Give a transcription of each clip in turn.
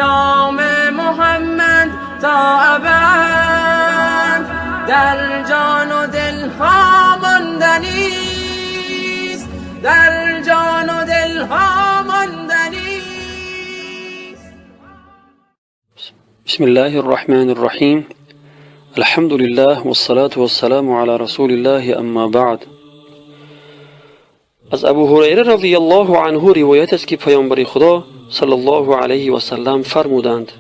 نام محمد تا ابد در جان و دل ها ماندنیست، در جان و دل ها ماندنیست. بسم الله الرحمن الرحیم. الحمد لله والصلاة والسلام على رسول الله، اما بعد. از ابو هریره رضی الله عنه روایت است که پیامبر خدا صلی الله علیه و سلم فرمودند: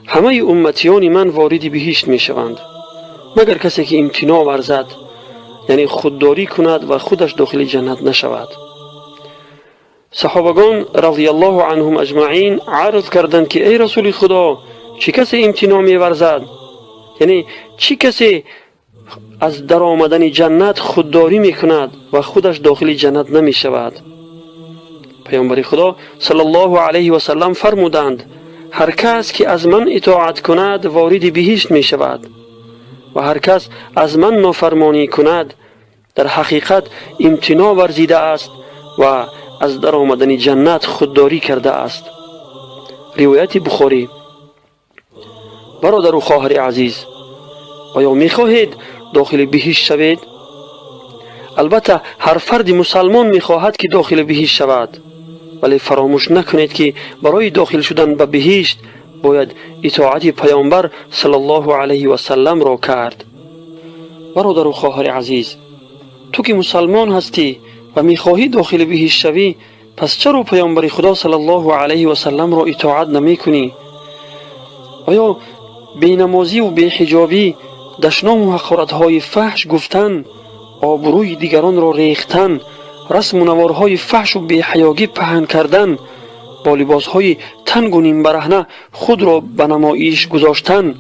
همه امتیان من وارد بهشت می شوند مگر کسی که امتناع ورزد، یعنی خودداری کند و خودش داخل جنت نشود. صحابگان رضی الله عنهم اجمعین عرض کردند که ای رسول خدا، چه کسی امتناع می ورزد؟ یعنی چه کسی از در آمدن جنت خودداری می کند و خودش داخل جنت نمی شود؟ پیامبر خدا صلی الله علیه و سلم فرمودند: هر کس که از من اطاعت کند وارد بهشت می شود و هر کس از من نافرمانی کند در حقیقت امتناع ورزیده است و از در آمدن جنت خودداری کرده است. روایت بخاری. برادر و خواهر عزیز، آیا می خواهید داخل بهشت شوید؟ البته هر فرد مسلمان می خواهد که داخل بهشت شود، ولی فراموش نکنید که برای داخل شدن به بهشت باید اطاعت پیامبر صلی الله علیه و سلم را کرد. برادر و خواهر عزیز، تو که مسلمان هستی و می خواهی داخل بهشت شوی، پس چرا پیامبر خدا صلی الله علیه و سلم را اطاعت نمی کنی؟ آیا بینمازی و بی‌حجابی، دشنام و حقارت‌های فحش گفتن، آبروی دیگران را ریختن، رسم و نوارهای فحش و بی‌حیایی پهن کردن، با لباسهای تنگ و نیم برهنه خود را به نمایش گذاشتن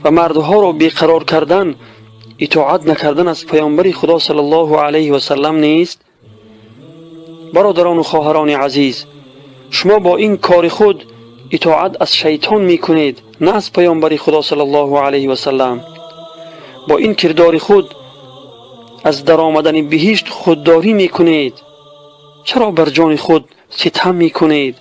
و مردها را بیقرار کردن، اطاعت نکردن از پیامبر خدا صلی الله علیه و سلم نیست؟ برادران و خواهران عزیز، شما با این کار خود اطاعت از شیطان میکنید، نه از پیامبر خدا صلی الله علیه و سلم. با این کردار خود از در آمدن بهشت خودداری میکنید. چرا بر جان خود ستم میکنید؟